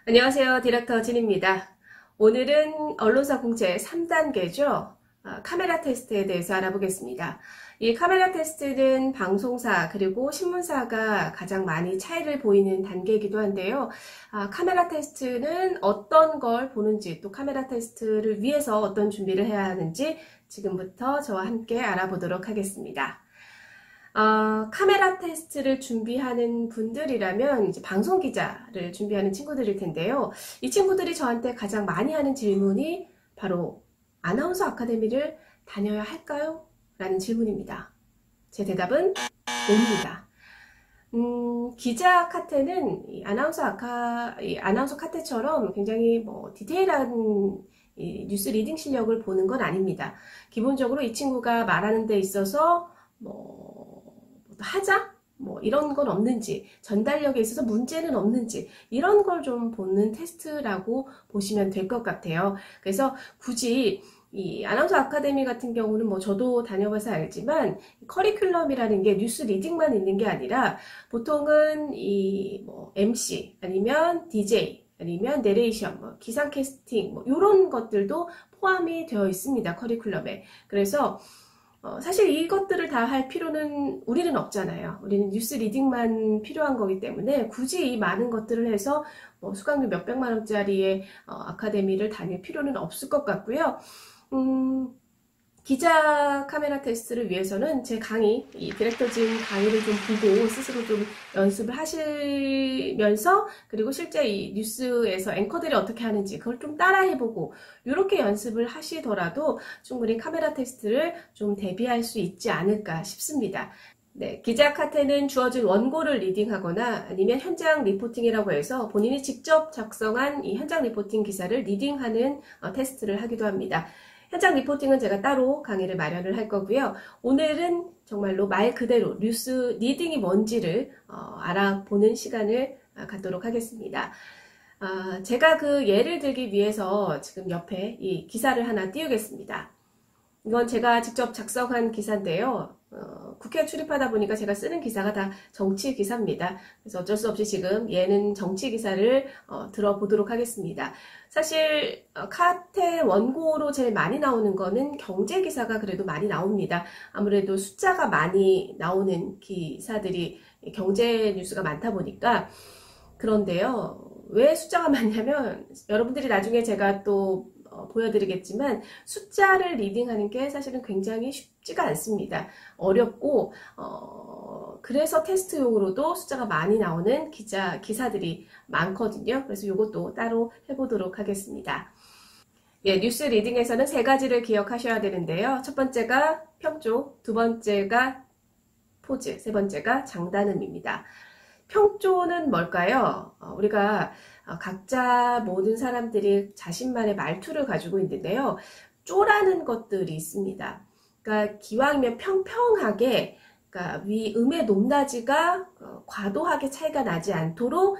안녕하세요. 디렉터 진입니다. 오늘은 언론사 공채 3단계죠. 카메라 테스트에 대해서 알아보겠습니다. 이 카메라 테스트는 방송사 그리고 신문사가 가장 많이 차이를 보이는 단계이기도 한데요. 카메라 테스트는 어떤 걸 보는지 또 카메라 테스트를 위해서 어떤 준비를 해야 하는지 지금부터 저와 함께 알아보도록 하겠습니다. 카메라 테스트를 준비하는 분들이라면 이제 방송 기자를 준비하는 친구들일 텐데요. 이 친구들이 저한테 가장 많이 하는 질문이 바로 아나운서 아카데미를 다녀야 할까요? 라는 질문입니다. 제 대답은 옵니다. 기자 카테는 이 아나운서 카테처럼 굉장히 디테일한 뉴스 리딩 실력을 보는 건 아닙니다. 기본적으로 이 친구가 말하는 데 있어서 하자? 이런 건 없는지, 전달력에 있어서 문제는 없는지, 이런 걸 좀 보는 테스트라고 보시면 될 것 같아요. 그래서 굳이 이 아나운서 아카데미 같은 경우는 저도 다녀봐서 알지만, 커리큘럼이라는 게 뉴스 리딩만 있는 게 아니라, 보통은 MC, 아니면 DJ, 아니면 내레이션, 기상 캐스팅, 이런 것들도 포함이 되어 있습니다. 커리큘럼에. 그래서, 사실 이것들을 다 할 필요는 우리는 없잖아요. 우리는 뉴스 리딩만 필요한 거기 때문에 굳이 이 많은 것들을 해서 수강료 몇백만 원짜리의 아카데미를 다닐 필요는 없을 것 같고요. 기자 카메라 테스트를 위해서는 제 강의, 이 디렉터진 강의를 좀 보고 스스로 좀 연습을 하시면서 그리고 실제 이 뉴스에서 앵커들이 어떻게 하는지 그걸 좀 따라해보고 이렇게 연습을 하시더라도 충분히 카메라 테스트를 좀 대비할 수 있지 않을까 싶습니다. 네, 기자 카테는 주어진 원고를 리딩하거나 아니면 현장 리포팅이라고 해서 본인이 직접 작성한 이 현장 리포팅 기사를 리딩하는 테스트를 하기도 합니다. 현장 리포팅은 제가 따로 강의를 마련을 할 거고요. 오늘은 정말로 말 그대로 뉴스 리딩이 뭔지를 알아보는 시간을 갖도록 하겠습니다. 제가 그 예를 들기 위해서 지금 옆에 이 기사를 하나 띄우겠습니다. 이건 제가 직접 작성한 기사인데요. 국회에 출입하다 보니까 제가 쓰는 기사가 다 정치 기사입니다. 그래서 어쩔 수 없이 지금 얘는 정치 기사를 들어보도록 하겠습니다. 사실 카테 원고로 제일 많이 나오는 거는 경제 기사가 그래도 많이 나옵니다. 아무래도 숫자가 많이 나오는 기사들이 경제 뉴스가 많다 보니까. 그런데요, 왜 숫자가 많냐면 여러분들이 나중에 제가 또 보여드리겠지만 숫자를 리딩하는 게 사실은 굉장히 쉽지가 않습니다. 어렵고 그래서 테스트용으로도 숫자가 많이 나오는 기사들이 많거든요. 그래서 이것도 따로 해보도록 하겠습니다. 예, 뉴스 리딩에서는 세 가지를 기억하셔야 되는데요. 첫 번째가 평조, 두 번째가 포즈, 세 번째가 장단음입니다. 평조는 뭘까요? 우리가 각자 모든 사람들이 자신만의 말투를 가지고 있는데요. 쪼라는 것들이 있습니다. 그러니까 기왕이면 평평하게, 그러니까 음의 높낮이가 과도하게 차이가 나지 않도록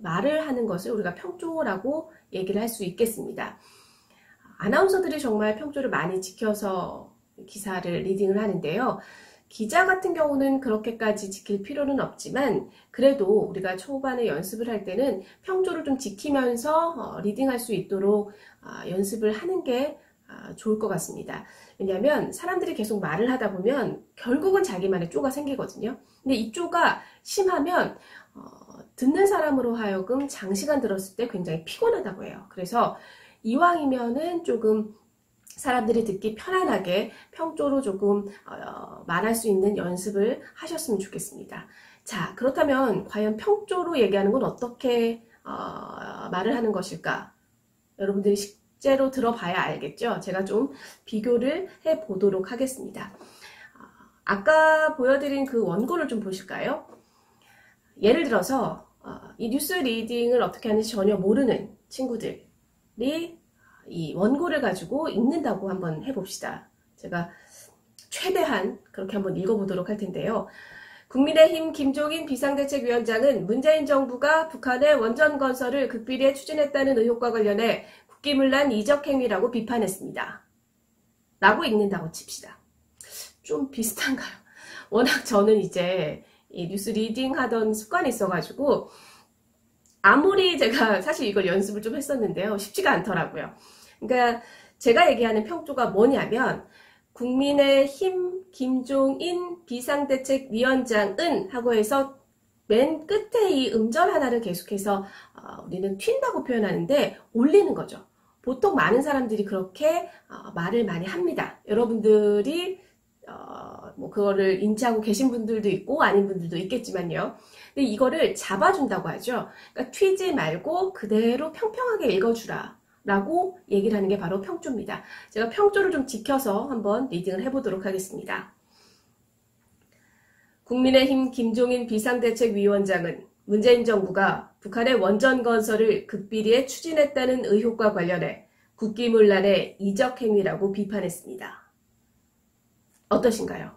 말을 하는 것을 우리가 평조라고 얘기를 할 수 있겠습니다. 아나운서들이 정말 평조를 많이 지켜서 기사를 리딩을 하는데요. 기자 같은 경우는 그렇게까지 지킬 필요는 없지만 그래도 우리가 초반에 연습을 할 때는 평조를 좀 지키면서 리딩할 수 있도록 연습을 하는 게 좋을 것 같습니다. 왜냐하면 사람들이 계속 말을 하다 보면 결국은 자기만의 쪼가 생기거든요. 근데 이 쪼가 심하면 듣는 사람으로 하여금 장시간 들었을 때 굉장히 피곤하다고 해요. 그래서 이왕이면은 조금 사람들이 듣기 편안하게 평조로 조금 말할 수 있는 연습을 하셨으면 좋겠습니다. 자, 그렇다면 과연 평조로 얘기하는 건 어떻게 말을 하는 것일까? 여러분들이 실제로 들어봐야 알겠죠? 제가 좀 비교를 해보도록 하겠습니다. 아까 보여드린 그 원고를 좀 보실까요? 예를 들어서 이 뉴스 리딩을 어떻게 하는지 전혀 모르는 친구들이 이 원고를 가지고 읽는다고 한번 해봅시다. 제가 최대한 그렇게 한번 읽어보도록 할 텐데요. 국민의힘 김종인 비상대책위원장은 문재인 정부가 북한의 원전 건설을 극비리에 추진했다는 의혹과 관련해 국기문란 이적행위라고 비판했습니다. 라고 읽는다고 칩시다. 좀 비슷한가요? 워낙 저는 이제 이 뉴스 리딩 하던 습관이 있어가지고 아무리 제가 사실 이걸 연습을 좀 했었는데요. 쉽지가 않더라고요. 그러니까 제가 얘기하는 평조가 뭐냐면 국민의힘 김종인 비상대책위원장은 하고 해서 맨 끝에 이 음절 하나를 계속해서 우리는 튄다고 표현하는데 올리는 거죠. 보통 많은 사람들이 그렇게 말을 많이 합니다. 여러분들이 뭐 그거를 인지하고 계신 분들도 있고 아닌 분들도 있겠지만요. 근데 이거를 잡아준다고 하죠. 그러니까 튀지 말고 그대로 평평하게 읽어주라 라고 얘기를 하는 게 바로 평조입니다. 제가 평조를 좀 지켜서 한번 리딩을 해보도록 하겠습니다. 국민의힘 김종인 비상대책위원장은 문재인 정부가 북한의 원전 건설을 극비리에 추진했다는 의혹과 관련해 국기문란의 이적 행위라고 비판했습니다. 어떠신가요?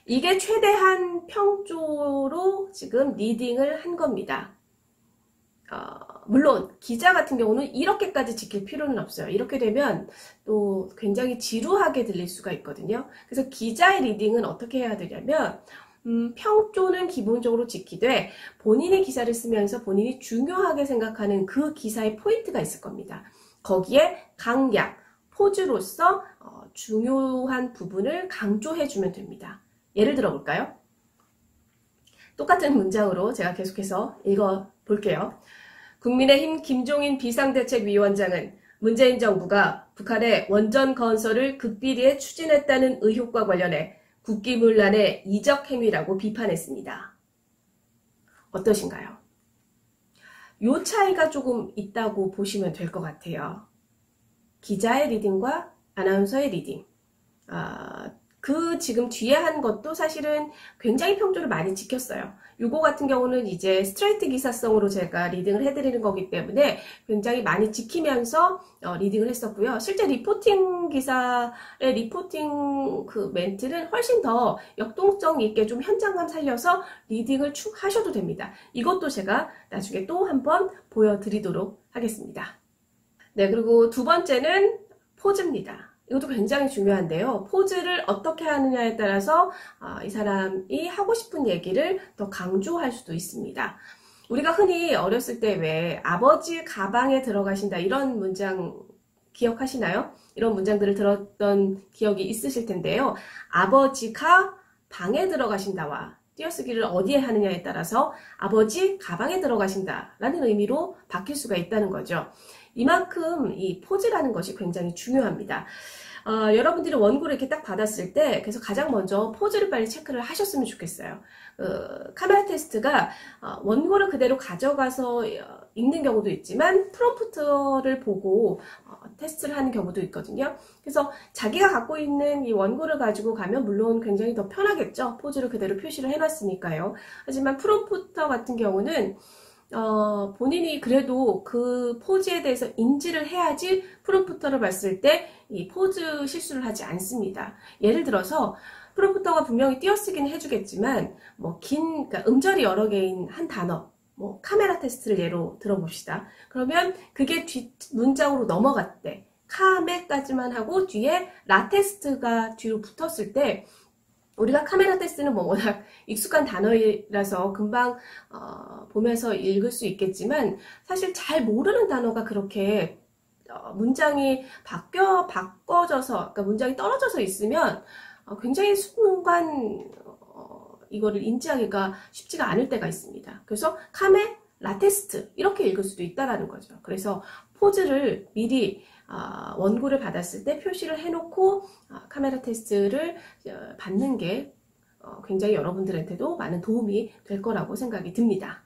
이게 최대한 평조로 지금 리딩을 한 겁니다. 물론 기자 같은 경우는 이렇게까지 지킬 필요는 없어요. 이렇게 되면 또 굉장히 지루하게 들릴 수가 있거든요. 그래서 기자의 리딩은 어떻게 해야 되냐면 평조는 기본적으로 지키되 본인이 기사를 쓰면서 본인이 중요하게 생각하는 그 기사의 포인트가 있을 겁니다. 거기에 강약, 포즈로서 중요한 부분을 강조해주면 됩니다. 예를 들어 볼까요? 똑같은 문장으로 제가 계속해서 읽어볼게요. 국민의힘 김종인 비상대책위원장은 문재인 정부가 북한의 원전 건설을 극비리에 추진했다는 의혹과 관련해 국기문란의 이적 행위라고 비판했습니다. 어떠신가요? 요 차이가 조금 있다고 보시면 될 것 같아요. 기자의 리딩과 아나운서의 리딩. 그 지금 뒤에 한 것도 사실은 굉장히 평조를 많이 지켰어요. 요거 같은 경우는 이제 스트레이트 기사성으로 제가 리딩을 해드리는 거기 때문에 굉장히 많이 지키면서 리딩을 했었고요. 실제 리포팅 기사의 리포팅 그 멘트는 훨씬 더 역동성 있게 좀 현장감 살려서 리딩을 쭉 하셔도 됩니다. 이것도 제가 나중에 또 한번 보여드리도록 하겠습니다. 네, 그리고 두 번째는 포즈입니다. 이것도 굉장히 중요한데요. 포즈를 어떻게 하느냐에 따라서 이 사람이 하고 싶은 얘기를 더 강조할 수도 있습니다. 우리가 흔히 어렸을 때 왜 아버지 가방에 들어가신다 이런 문장 기억하시나요? 이런 문장들을 들었던 기억이 있으실 텐데요. 아버지가 방에 들어가신다와 띄어쓰기를 어디에 하느냐에 따라서 아버지 가방에 들어가신다라는 의미로 바뀔 수가 있다는 거죠. 이만큼 이 포즈라는 것이 굉장히 중요합니다. 여러분들이 원고를 이렇게 딱 받았을 때 그래서 가장 먼저 포즈를 빨리 체크를 하셨으면 좋겠어요. 카메라 테스트가 원고를 그대로 가져가서 읽는 경우도 있지만 프롬프트를 보고 테스트를 하는 경우도 있거든요. 그래서 자기가 갖고 있는 이 원고를 가지고 가면 물론 굉장히 더 편하겠죠. 포즈를 그대로 표시를 해놨으니까요. 하지만 프롬프터 같은 경우는 본인이 그래도 그 포즈에 대해서 인지를 해야지 프롬프터를 봤을 때 이 포즈 실수를 하지 않습니다. 예를 들어서 프롬프터가 분명히 띄어쓰기는 해주겠지만 그러니까 음절이 여러 개인 한 단어 카메라 테스트를 예로 들어봅시다. 그러면 그게 뒷 문장으로 넘어갔대. 카메까지만 하고 뒤에 라 테스트가 뒤로 붙었을 때 우리가 카메라 테스트는 워낙 익숙한 단어라서 금방 보면서 읽을 수 있겠지만 사실 잘 모르는 단어가 그렇게 문장이 바꿔져서 그러니까 문장이 떨어져서 있으면 굉장히 순간 이거를 인지하기가 쉽지가 않을 때가 있습니다. 그래서 카메라 테스트 이렇게 읽을 수도 있다라는 거죠. 그래서 포즈를 미리 원고를 받았을 때 표시를 해놓고 카메라 테스트를 받는 게 굉장히 여러분들한테도 많은 도움이 될 거라고 생각이 듭니다.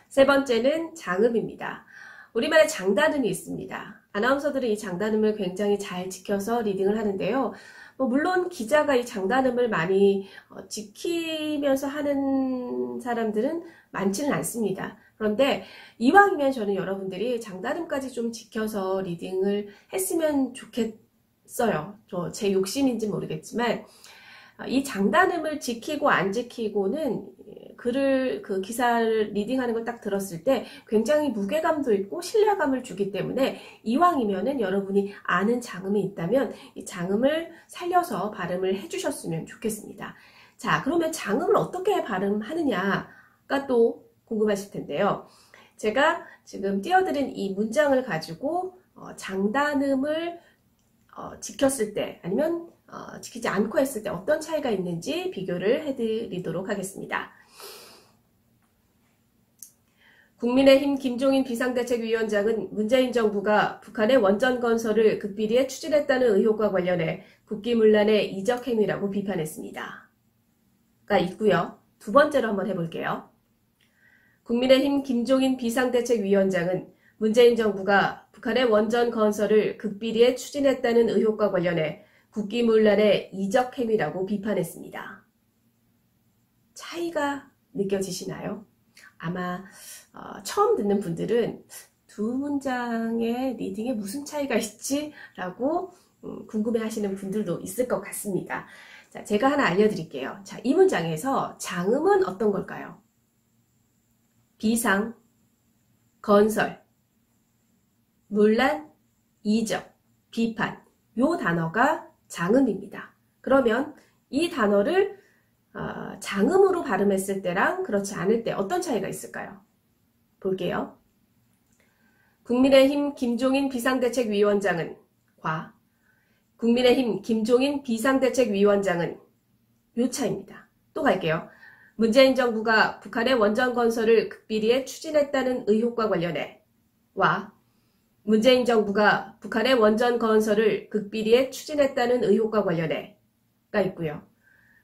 세 번째는 장음입니다. 우리만의 장단음이 있습니다. 아나운서들은 이 장단음을 굉장히 잘 지켜서 리딩을 하는데요. 물론 기자가 이 장단음을 많이 지키면서 하는 사람들은 많지는 않습니다. 그런데 이왕이면 저는 여러분들이 장단음까지 좀 지켜서 리딩을 했으면 좋겠어요. 제 욕심인지 모르겠지만 이 장단음을 지키고 안 지키고는 그 기사를 리딩하는 걸 딱 들었을 때 굉장히 무게감도 있고 신뢰감을 주기 때문에 이왕이면은 여러분이 아는 장음이 있다면 이 장음을 살려서 발음을 해주셨으면 좋겠습니다. 자, 그러면 장음을 어떻게 발음하느냐가 또 궁금하실 텐데요. 제가 지금 띄워드린 이 문장을 가지고 장단음을 지켰을 때 아니면 지키지 않고 했을 때 어떤 차이가 있는지 비교를 해드리도록 하겠습니다. 국민의힘 김종인 비상대책위원장은 문재인 정부가 북한의 원전 건설을 극비리에 추진했다는 의혹과 관련해 국기문란의 이적 행위라고 비판했습니다. 가 있고요. 두 번째로 한번 해볼게요. 국민의힘 김종인 비상대책위원장은 문재인 정부가 북한의 원전 건설을 극비리에 추진했다는 의혹과 관련해 국기문란의 이적 행위라고 비판했습니다. 차이가 느껴지시나요? 아마 처음 듣는 분들은 두 문장의 리딩에 무슨 차이가 있지? 라고 궁금해 하시는 분들도 있을 것 같습니다. 자, 제가 하나 알려드릴게요. 자, 이 문장에서 장음은 어떤 걸까요? 비상, 건설, 문란, 이적, 비판 요 단어가 장음입니다. 그러면 이 단어를 장음으로 발음했을 때랑 그렇지 않을 때 어떤 차이가 있을까요? 볼게요. 국민의힘 김종인 비상대책위원장은 국민의힘 김종인 비상대책위원장은 요 차이입니다. 또 갈게요. 문재인 정부가 북한의 원전 건설을 극비리에 추진했다는 의혹과 관련해 문재인 정부가 북한의 원전 건설을 극비리에 추진했다는 의혹과 관련해 가 있고요.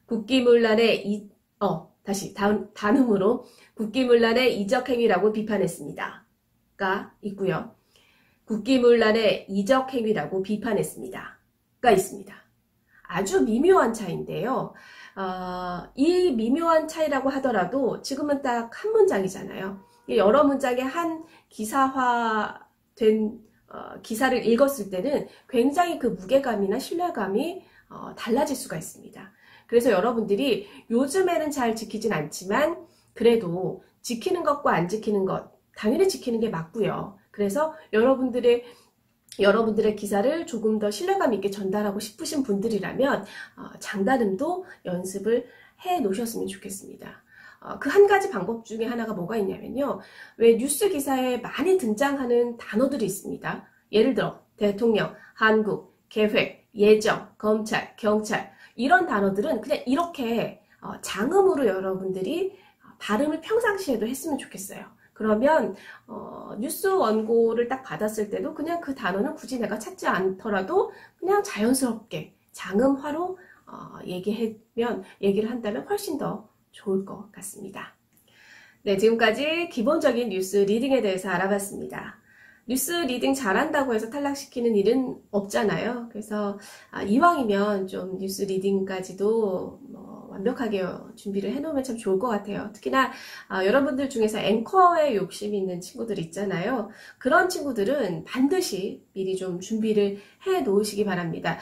국기문란의 단음으로 국기문란의 이적 행위라고 비판했습니다. 가 있고요. 국기문란의 이적 행위라고 비판했습니다. 가 있습니다. 아주 미묘한 차이인데요. 이 미묘한 차이라고 하더라도 지금은 딱 한 문장이잖아요. 여러 문장의 한 기사화된 기사를 읽었을 때는 굉장히 그 무게감이나 신뢰감이 달라질 수가 있습니다. 그래서 여러분들이 요즘에는 잘 지키진 않지만 그래도 지키는 것과 안 지키는 것 당연히 지키는 게 맞고요. 그래서 여러분들의 기사를 조금 더 신뢰감 있게 전달하고 싶으신 분들이라면 장단음도 연습을 해 놓으셨으면 좋겠습니다. 그 한 가지 방법 중에 하나가 뭐가 있냐면요. 왜 뉴스 기사에 많이 등장하는 단어들이 있습니다. 예를 들어 대통령, 한국, 계획, 예정, 검찰, 경찰 이런 단어들은 그냥 이렇게 장음으로 여러분들이 발음을 평상시에도 했으면 좋겠어요. 그러면 뉴스 원고를 딱 받았을 때도 그냥 그 단어는 굳이 내가 찾지 않더라도 그냥 자연스럽게 장음화로 얘기를 한다면 훨씬 더 좋을 것 같습니다. 네, 지금까지 기본적인 뉴스 리딩에 대해서 알아봤습니다. 뉴스 리딩 잘한다고 해서 탈락시키는 일은 없잖아요. 그래서 이왕이면 좀 뉴스 리딩까지도 완벽하게 준비를 해놓으면 참 좋을 것 같아요. 특히나 여러분들 중에서 앵커에 욕심이 있는 친구들 있잖아요. 그런 친구들은 반드시 미리 좀 준비를 해 놓으시기 바랍니다.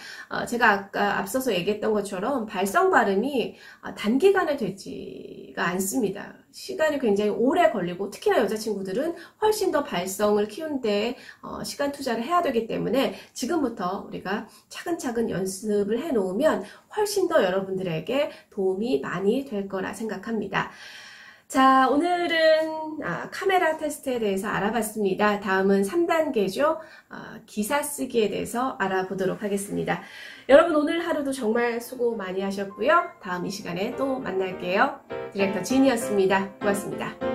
제가 아까 앞서서 얘기했던 것처럼 발성 발음이 단기간에 되지가 않습니다. 시간이 굉장히 오래 걸리고 특히나 여자친구들은 훨씬 더 발성을 키우는데 시간 투자를 해야 되기 때문에 지금부터 우리가 차근차근 연습을 해 놓으면 훨씬 더 여러분들에게 도움이 많이 될 거라 생각합니다. 자, 오늘은 카메라 테스트에 대해서 알아봤습니다. 다음은 3단계죠. 기사 쓰기에 대해서 알아보도록 하겠습니다. 여러분 오늘 하루도 정말 수고 많이 하셨고요. 다음 이 시간에 또 만날게요. 디렉터 진이었습니다. 고맙습니다.